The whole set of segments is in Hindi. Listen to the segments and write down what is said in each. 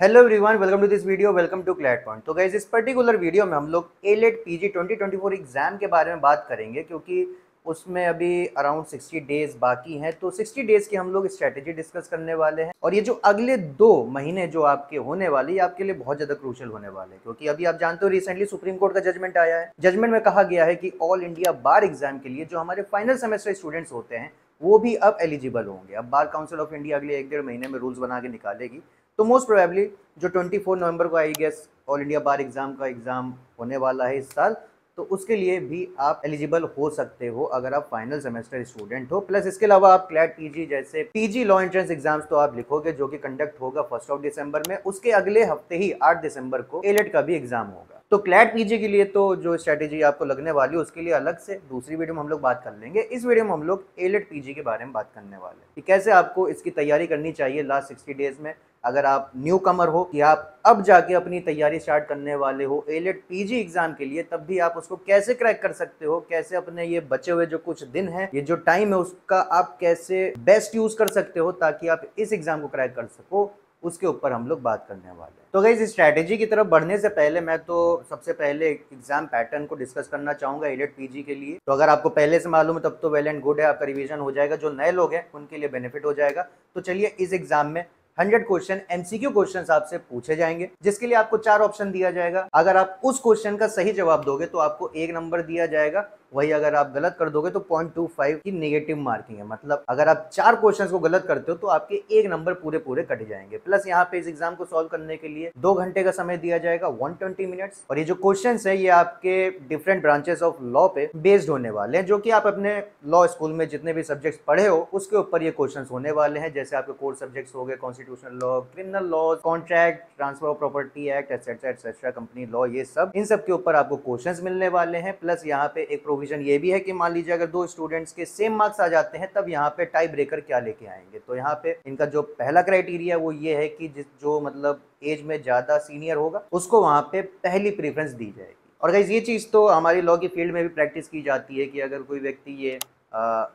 Hello everyone, welcome to this video. Welcome to CLAT point. तो गाइस, इस पर्टिकुलर वीडियो में हम लोग एलेट पीजी 2024 एग्जाम के बारे में बात करेंगे, क्योंकि उसमें अभी अराउंड 60 डेज बाकी हैं। तो 60 डेज की हम लोग स्ट्रेटेजी डिस्कस करने वाले हैं, और ये जो अगले 2 महीने जो आपके होने वाले, ये आपके लिए बहुत ज्यादा क्रूशियल होने वाले हैं। क्योंकि अभी आप जानते हो, रिसेंटली सुप्रीम कोर्ट का जजमेंट आया है। जजमेंट में कहा गया है कि ऑल इंडिया बार एग्जाम के लिए जो हमारे फाइनल सेमेस्टर स्टूडेंट्स होते हैं, वो भी अब एलिजिबल होंगे। अब बार काउंसिल ऑफ इंडिया अगले 1-1.5 महीने में रूल्स बना के निकालेगी। तो मोस्ट प्रोबेबली जो 24 नवंबर को I guess All India Bar exam का एग्जाम होने वाला है इस साल, तो उसके लिए भी आप एलिजिबल हो सकते हो अगर आप फाइनल सेमेस्टर स्टूडेंट हो। प्लस इसके अलावा आप क्लैट पीजी जैसे पीजी लॉ एंट्रेंस एग्जाम्स तो आप लिखोगे, जो कि कंडक्ट होगा 1 दिसंबर में। उसके अगले हफ्ते ही 8 दिसंबर को एलेट का भी एग्जाम होगा। तो क्लैट पीजी के लिए तो जो स्ट्रेटेजी आपको लगने वाली है, उसके लिए अलग से दूसरी वीडियो में हम लोग बात कर लेंगे। इस वीडियो में हम लोग एलेट पीजी के बारे में बात करने वाले हैं कि कैसे आपको इसकी तैयारी करनी चाहिए लास्ट 60 डेज में। अगर आप न्यू कमर हो कि आप अब जाके अपनी तैयारी स्टार्ट करने वाले हो एलेट पीजी एग्जाम के लिए, तब भी आप उसको कैसे क्रैक कर सकते हो, कैसे अपने ये बचे हुए जो कुछ दिन है, ये जो टाइम है, उसका आप कैसे बेस्ट यूज कर सकते हो ताकि आप इस एग्जाम को क्रैक कर सको, उसके ऊपर हम लोग बात करने वाले हैं। तो गाइस, इस स्ट्रैटेजी की तरफ बढ़ने से पहले मैं तो सबसे पहले एग्जाम पैटर्न को डिस्कस करना चाहूंगा एलेट पीजी के लिए। तो अगर आपको पहले से मालूम है तब तो वेल एंड गुड है, आपका रिवीजन हो जाएगा। जो नए लोग हैं उनके लिए बेनिफिट हो जाएगा। तो चलिए, इस एग्जाम में 100 क्वेश्चन एमसीक्यू क्वेश्चन आपसे पूछे जाएंगे, जिसके लिए आपको 4 ऑप्शन दिया जाएगा। अगर आप उस क्वेश्चन का सही जवाब दोगे तो आपको 1 नंबर दिया जाएगा। वही अगर आप गलत कर दोगे तो 0.25 की नेगेटिव मार्किंग है। मतलब अगर आप 4 क्वेश्चंस को गलत करते हो तो आपके 1 नंबर पूरे पूरे कट जाएंगे। प्लस यहाँ पे इस एग्जाम को सॉल्व करने के लिए 2 घंटे का समय दिया जाएगा, 120 मिनट्स। और ये जो क्वेश्चंस है, ये आपके डिफरेंट ब्रांचेस ऑफ लॉ पे बेस्ड होने वाले हैं, जो कि आप अपने लॉ स्कूल में जितने भी सब्जेक्ट्स पढ़े हो उसके ऊपर ये क्वेश्चंस होने वाले हैं। जैसे आपके कोर सब्जेक्ट्स हो गए constitutional law, criminal law, contract, transfer of property act, etcetera etcetera, company law, ये सब इन सब के ऊपर आपको क्वेश्चंस मिलने वाले हैं। प्लस यहाँ पे एक प्रोविजन ये भी है कि मान लीजिए अगर 2 स्टूडेंट्स के सेम मार्क्स आ जाते हैं, तब यहाँ पे टाई ब्रेकर क्या लेके आएंगे। तो यहाँ पे इनका जो पहला क्राइटेरिया वो ये है कि जो मतलब एज में ज्यादा सीनियर होगा उसको वहां पे पहली प्रेफरेंस दी जाएगी। और गाइस, ये चीज तो हमारी लॉ की फील्ड में भी प्रैक्टिस की जाती है कि अगर कोई व्यक्ति ये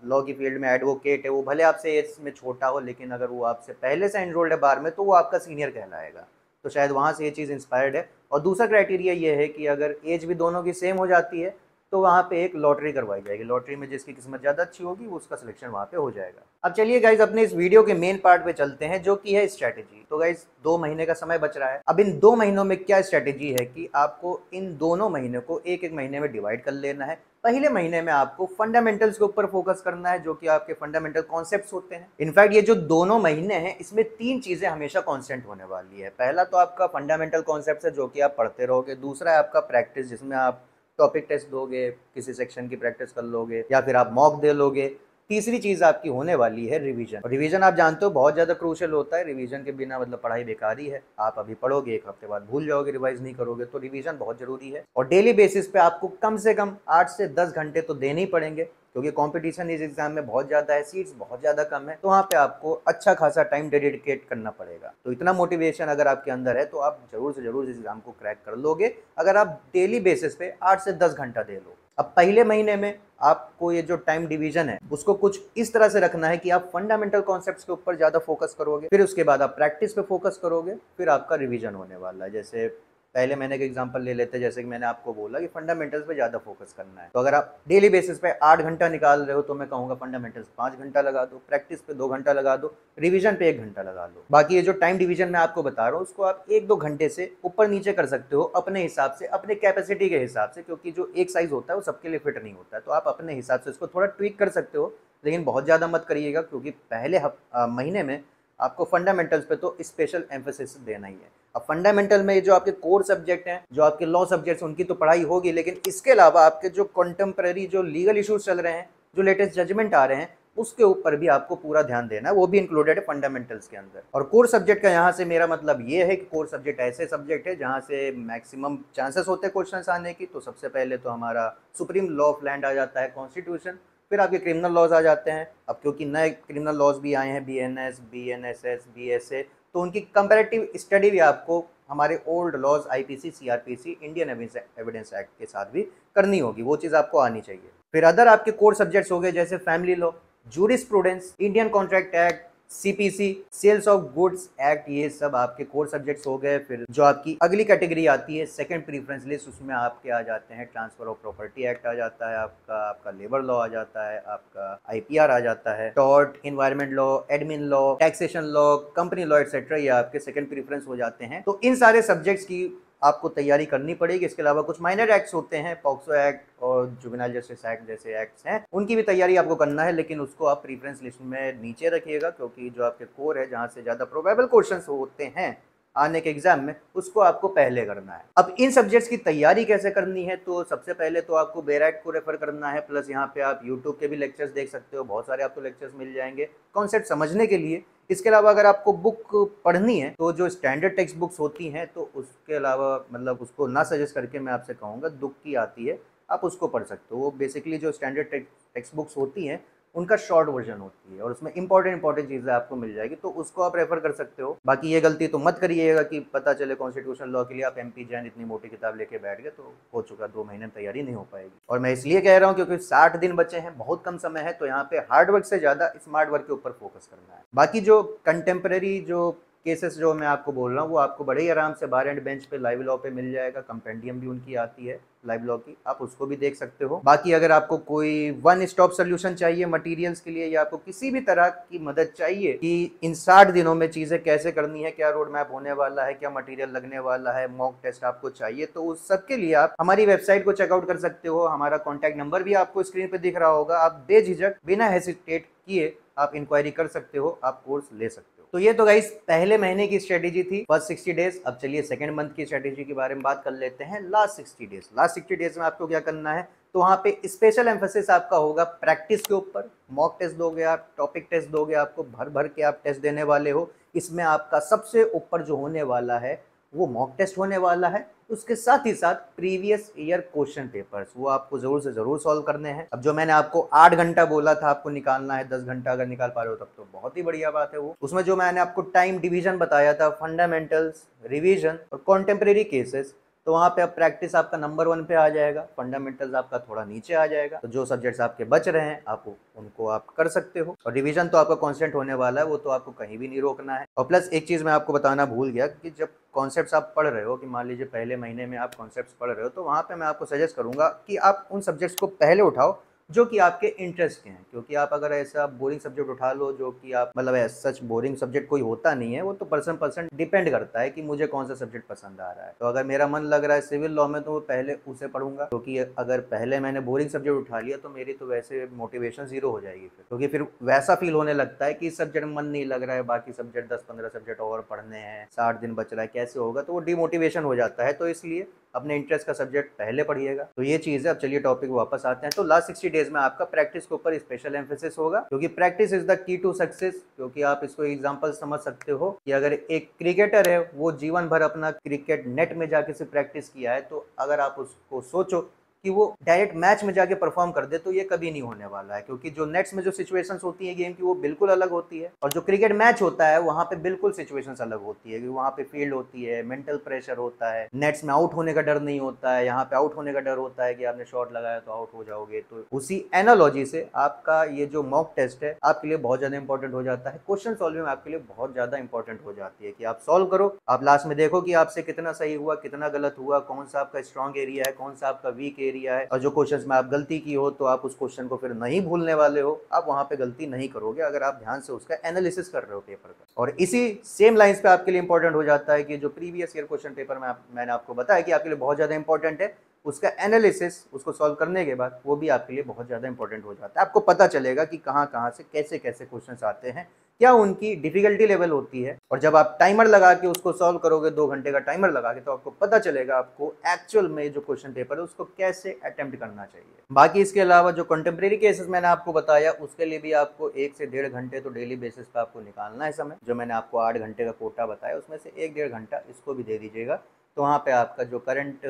लॉ की फील्ड में एडवोकेट है, वो भले आपसे एज में छोटा हो, लेकिन अगर वो आपसे पहले से एनरोल्ड है बार में, तो वो आपका सीनियर कहलाएगा। तो शायद वहां से ये चीज इंस्पायर्ड है। और दूसरा क्राइटेरिया ये है कि अगर एज भी दोनों की सेम हो जाती है, तो वहाँ पे एक लॉटरी करवाई जाएगी। लॉटरी में जिसकी किस्मत ज़्यादा अच्छी होगी उसका सिलेक्शन वहाँ पे हो जाएगा। अब चलिए गाइज, अपने इस वीडियो के मेन पार्ट पे चलते हैं, जो कि है स्ट्रैटेजी। तो गाइज, 2 महीने का समय बच रहा है। अब इन 2 महीनों में क्या स्ट्रैटेजी है कि आपको इन दोनों महीने को एक एक महीने में डिवाइड कर लेना है। पहले महीने में आपको फंडामेंटल्स के ऊपर फोकस करना है, जो कि आपके फंडामेंटल कॉन्सेप्ट्स होते हैं। इनफैक्ट ये जो दोनों महीने हैं, इसमें 3 चीजें हमेशा कांस्टेंट होने वाली है। पहला तो आपका फंडामेंटल कॉन्सेप्ट्स है, जो कि आप पढ़ते रहोगे। दूसरा है आपका प्रैक्टिस, जिसमें आप टॉपिक टेस्ट दोगे, किसी सेक्शन की प्रैक्टिस कर लोगे, या फिर आप मॉक दे लोगे। तीसरी चीज आपकी होने वाली है रिवीजन। और रिवीजन आप जानते हो बहुत ज्यादा क्रूशियल होता है। रिवीजन के बिना मतलब पढ़ाई बेकार ही है। आप अभी पढ़ोगे, 1 हफ्ते बाद भूल जाओगे, रिवाइज नहीं करोगे। तो रिवीजन बहुत जरूरी है। और डेली बेसिस पे आपको कम से कम 8 से 10 घंटे तो देने ही पड़ेंगे, क्योंकि कंपटीशन इस एग्जाम में बहुत ज्यादा है, सीट्स बहुत ज्यादा कम है। तो वहाँ पे आपको अच्छा खासा टाइम डेडिकेट करना पड़ेगा। तो इतना मोटिवेशन अगर आपके अंदर है तो आप जरूर से जरूर इस एग्जाम को क्रैक कर लोगे, अगर आप डेली बेसिस पे 8 से 10 घंटा दे लो। अब पहले महीने में आपको ये जो टाइम डिवीजन है, उसको कुछ इस तरह से रखना है कि आप फंडामेंटल कॉन्सेप्ट्स के ऊपर ज्यादा फोकस करोगे, फिर उसके बाद आप प्रैक्टिस पे फोकस करोगे, फिर आपका रिवीजन होने वाला है। जैसे पहले महीने का एग्जांपल ले लेते हैं, जैसे कि मैंने आपको बोला कि फंडामेंटल्स पे ज्यादा फोकस करना है। तो अगर आप डेली बेसिस पे 8 घंटा निकाल रहे हो, तो मैं कहूंगा फंडामेंटल्स 5 घंटा लगा दो, प्रैक्टिस पे 2 घंटा लगा दो, रिवीजन पे 1 घंटा लगा लो। बाकी ये जो टाइम डिवीजन मैं आपको बता रहा हूँ, उसको आप 1-2 घंटे से ऊपर नीचे कर सकते हो अपने हिसाब से, अपने कैपेसिटी के हिसाब से। क्योंकि जो एक साइज होता है वो सबके लिए फिट नहीं होता है, तो आप अपने हिसाब से इसको थोड़ा ट्वीक कर सकते हो, लेकिन बहुत ज्यादा मत करिएगा, क्योंकि पहले महीने में आपको फंडामेंटल्स पे तो स्पेशल एम्फेसिस देना ही है। अब फंडामेंटल में जो आपके कोर सब्जेक्ट हैं, जो आपके लॉ सब्जेक्ट्स, उनकी तो पढ़ाई होगी, लेकिन इसके अलावा आपके जो कंटेम्प्रेरी जो लीगल इश्यूज चल रहे हैं, जो लेटेस्ट जजमेंट आ रहे हैं, उसके ऊपर भी आपको पूरा ध्यान देना है। वो भी इंक्लूडेड है फंडामेंटल्स के अंदर। और कोर सब्जेक्ट का यहाँ से मेरा मतलब ये है कि कोर सब्जेक्ट ऐसे सब्जेक्ट है जहाँ से मैक्सिमम चांसेस होते हैं क्वेश्चन आने की। तो सबसे पहले तो हमारा सुप्रीम लॉ ऑफ लैंड आ जाता है, कॉन्स्टिट्यूशन। फिर आपके क्रिमिनल लॉज आ जाते हैं। अब क्योंकि नए क्रिमिनल लॉज भी आए हैं, बीएनएस, बीएनएसएस, बीएसए, तो उनकी कंपैरेटिव स्टडी भी आपको हमारे old laws, IPC, CrPC, Indian Evidence Act के साथ भी करनी होगी। वो चीज़ आपको आनी चाहिए। फिर अदर आपके कोर सब्जेक्ट्स हो गए, जैसे family law, jurisprudence, Indian Contract Act, CPC sales of goods act, ये सब आपके कोर सब्जेक्ट्स हो गए। फिर जो आपकी अगली कैटेगरी आती है सेकंड प्रीफरेंस लिस्ट, उसमें आपके आ जाते हैं ट्रांसफर ऑफ प्रॉपर्टी एक्ट आ जाता है, आपका लेबर लॉ आ जाता है, आपका IPR आ जाता है, tort, environment law, admin law, taxation law, company law etcetera, ये आपके सेकंड प्रीफरेंस हो जाते हैं। तो इन सारे सब्जेक्ट्स की आपको तैयारी करनी पड़ेगी। इसके अलावा कुछ माइनर एक्ट्स होते हैं, पॉक्सो एक्ट और जुवेनाइल जस्टिस एक्ट जैसे एक्ट्स हैं, उनकी भी तैयारी आपको करना है, लेकिन उसको आप प्रीफरेंस लिस्ट में नीचे रखिएगा, क्योंकि जो आपके कोर है जहां से ज्यादा प्रोबेबल क्वेश्चंस होते हैं आने के एग्जाम में, उसको आपको पहले करना है। अब इन सब्जेक्ट्स की तैयारी कैसे करनी है, तो सबसे पहले तो आपको बेराइट को रेफर करना है, प्लस यहाँ पे आप यूट्यूब के भी लेक्चर्स देख सकते हो, बहुत सारे आपको लेक्चर्स मिल जाएंगे कॉन्सेप्ट समझने के लिए। इसके अलावा अगर आपको बुक पढ़नी है तो जो स्टैंडर्ड टेक्स्ट बुक्स होती हैं, तो उसके अलावा मतलब उसको ना सजेस्ट करके मैं आपसे कहूँगा दुख की आती है, आप उसको पढ़ सकते हो। वो बेसिकली जो स्टैंडर्ड टेक्स्ट बुक्स होती हैं उनका शॉर्ट वर्जन होती है और उसमें इंपॉर्टेंट चीज़ें आपको मिल जाएगी, तो उसको आप रेफर कर सकते हो। बाकी ये गलती तो मत करिएगा कि पता चले कॉन्स्टिट्यूशन लॉ के लिए आप MP जैन इतनी मोटी किताब लेके बैठ गए, तो हो चुका, 2 महीने में तैयारी नहीं हो पाएगी। और मैं इसलिए कह रहा हूँ क्योंकि 60 दिन बचे हैं, बहुत कम समय है, तो यहाँ पे हार्ड वर्क से ज़्यादा स्मार्ट वर्क के ऊपर फोकस करना है। बाकी जो कंटेम्प्रेरी जो केसेस जो मैं आपको बोल रहा हूँ वो आपको बड़े ही आराम से बार एंड बेंच पे लाइव लॉ पे मिल जाएगा, कंपेंडियम भी उनकी आती है लाइव लॉ की, आप उसको भी देख सकते हो। बाकी अगर आपको कोई वन स्टॉप सोल्यूशन चाहिए मटेरियल्स के लिए, या आपको किसी भी तरह की मदद चाहिए कि इन 60 दिनों में चीजें कैसे करनी है, क्या रोड मैप होने वाला है, क्या मटेरियल लगने वाला है, मॉक टेस्ट आपको चाहिए, तो उस सब के लिए आप हमारी वेबसाइट को चेकआउट कर सकते हो। हमारा कॉन्टैक्ट नंबर भी आपको स्क्रीन पे दिख रहा होगा, आप बेझिझक बिना हेसिटेट किए आप इंक्वायरी कर सकते हो, आप कोर्स ले सकते हो। तो ये तो गाइस पहले महीने की स्ट्रेटेजी थी, फर्स्ट 60 डेज। अब चलिए सेकंड मंथ की स्ट्रेटेजी के बारे में बात कर लेते हैं, लास्ट 60 डेज। लास्ट 60 डेज में आपको क्या करना है, तो वहाँ पे स्पेशल एम्फेसिस आपका होगा प्रैक्टिस के ऊपर। मॉक टेस्ट दोगे आप, टॉपिक टेस्ट दोगे, आपको भर भर के आप टेस्ट देने वाले हो। इसमें आपका सबसे ऊपर जो होने वाला है वो मॉक टेस्ट होने वाला है, उसके साथ ही साथ प्रीवियस ईयर क्वेश्चन पेपर्स वो आपको जरूर से जरूर सॉल्व करने हैं। अब जो मैंने आपको 8 घंटा बोला था आपको निकालना है, 10 घंटा अगर निकाल पा रहे हो तब तो बहुत ही बढ़िया बात है। वो उसमें जो मैंने आपको टाइम डिवीजन बताया था, फंडामेंटल्स, रिवीजन और कॉन्टेम्प्रेरी केसेस, तो वहाँ पे अब प्रैक्टिस आपका नंबर 1 पे आ जाएगा, फंडामेंटल्स आपका थोड़ा नीचे आ जाएगा। तो जो सब्जेक्ट्स आपके बच रहे हैं आप उनको आप कर सकते हो, और रिवीजन तो आपका कांस्टेंट होने वाला है, वो तो आपको कहीं भी नहीं रोकना है। और प्लस एक चीज़ मैं आपको बताना भूल गया कि जब कॉन्सेप्ट्स आप पढ़ रहे हो, कि मान लीजिए पहले महीने में आप कॉन्सेप्ट्स पढ़ रहे हो, तो वहाँ पे मैं आपको सजेस्ट करूँगा कि आप उन सब्जेक्ट्स को पहले उठाओ जो कि आपके इंटरेस्ट के हैं। क्योंकि आप अगर ऐसा बोरिंग सब्जेक्ट उठा लो जो कि आप मतलब सच बोरिंग सब्जेक्ट कोई होता नहीं है, वो तो पर्सन डिपेंड करता है कि मुझे कौन सा सब्जेक्ट पसंद आ रहा है। तो अगर मेरा मन लग रहा है सिविल लॉ में, तो वो पहले उसे पढ़ूंगा, क्योंकि अगर पहले मैंने बोरिंग सब्जेक्ट उठा लिया तो मेरी तो वैसे मोटिवेशन जीरो हो जाएगी फिर, क्योंकि फिर वैसा फील होने लगता है कि इस सब्जेक्ट में मन नहीं लग रहा है, बाकी सब्जेक्ट 10-15 सब्जेक्ट और पढ़ने हैं, 60 दिन बच रहा है, कैसे होगा, तो वो डिमोटिवेशन हो जाता है। तो इसलिए अपने इंटरेस्ट का सब्जेक्ट पहले पढ़िएगा। तो ये चीज़ है। अब चलिए टॉपिक वापस आते हैं। तो लास्ट 60 डेज में आपका प्रैक्टिस के ऊपर स्पेशल एम्फेसिस होगा, क्योंकि practice is the key to success. क्योंकि आप इसको एग्जांपल समझ सकते हो कि अगर एक क्रिकेटर है वो जीवन भर अपना क्रिकेट नेट में जाके से प्रैक्टिस किया है, तो अगर आप उसको सोचो कि वो डायरेक्ट मैच में जाके परफॉर्म कर दे, तो ये कभी नहीं होने वाला है। क्योंकि जो नेट्स में जो सिचुएशंस होती है गेम की वो बिल्कुल अलग होती है, और जो क्रिकेट मैच होता है वहां पे बिल्कुल सिचुएशंस अलग होती है। वहां पे फील्ड होती है, मेंटल प्रेशर होता है, नेट्स में आउट होने का डर नहीं होता है, यहाँ पे आउट होने का डर होता है कि आपने शॉट लगाया तो आउट हो जाओगे। तो उसी एनालॉजी से आपका ये जो मॉक टेस्ट है आपके लिए बहुत ज्यादा इंपॉर्टेंट हो जाता है। क्वेश्चन सॉल्विंग आपके लिए बहुत ज्यादा इंपॉर्टेंट हो जाती है कि आप सॉल्व करो, आप लास्ट में देखो कि आपसे कितना सही हुआ, कितना गलत हुआ, कौन सा आपका स्ट्रॉन्ग एरिया है, कौन सा आपका वीक एरिया है, और जो क्वेश्चंस में आप गलती की हो तो आप उस क्वेश्चन को फिर नहीं भूलने वाले हो, आप वहां पे गलती नहीं करोगे अगर आप ध्यान से उसका एनालिसिस कर रहे हो पेपर का। और इसी सेम लाइंस पे आपके लिए इंपॉर्टेंट हो जाता है कि जो प्रीवियस ईयर क्वेश्चन पेपर में मैंने आपको बताया कि आपके लिए बहुत ज्यादा इंपॉर्टेंट है, उसका एनालिसिस, उसको सॉल्व करने के बाद वो भी आपके लिए बहुत ज़्यादा इंपॉर्टेंट हो जाता है। आपको पता चलेगा कि कहाँ कहाँ से कैसे कैसे क्वेश्चंस आते हैं, क्या उनकी डिफिकल्टी लेवल होती है, और जब आप टाइमर लगा के उसको सॉल्व करोगे 2 घंटे का टाइमर लगा के, तो आपको पता चलेगा आपको एक्चुअल में जो क्वेश्चन पेपर है उसको कैसे अटेम्प्ट करना चाहिए। बाकी इसके अलावा जो कंटेम्प्रेरी केसेस मैंने आपको बताया उसके लिए भी आपको 1 से 1.5 घंटे तो डेली बेसिस पे आपको निकालना है समय। जो मैंने आपको 8 घंटे का कोटा बताया उसमें से 1-1.5 घंटा इसको भी दे दीजिएगा, तो वहाँ पे आपका जो करंट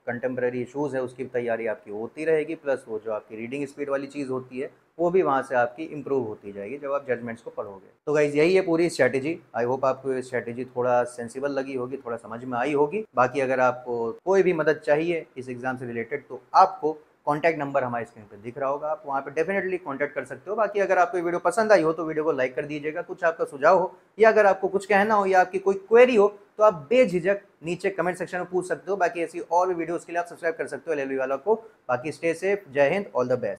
कंटेम्प्रेरी इशूज़ है उसकी तैयारी आपकी होती रहेगी, प्लस वो जो आपकी रीडिंग स्पीड वाली चीज़ होती है वो भी वहाँ से आपकी इंप्रूव होती जाएगी जब आप जजमेंट्स को पढ़ोगे। तो गाइज यही है पूरी स्ट्रैटेजी। आई होप आपको ये स्ट्रैटेजी थोड़ा सेंसिबल लगी होगी, थोड़ा समझ में आई होगी। बाकी अगर आपको कोई भी मदद चाहिए इस एग्ज़ाम से रिलेटेड तो आपको कॉन्टैक्ट नंबर हमारे स्क्रीन पे दिख रहा होगा, आप वहाँ पे डेफिनेटली कॉन्टैक्ट कर सकते हो। बाकी अगर आपको ये वीडियो पसंद आई हो तो वीडियो को लाइक कर दीजिएगा। कुछ आपका सुझाव हो या अगर आपको कुछ कहना हो या आपकी कोई क्वेरी हो तो आप बेझिझक नीचे कमेंट सेक्शन में पूछ सकते हो। बाकी ऐसी और भी वीडियोज़ के लिए आप सब्सक्राइब कर सकते हो LLB वाला को। बाकी स्टे सेफ, जय हिंद, ऑल द बेस्ट।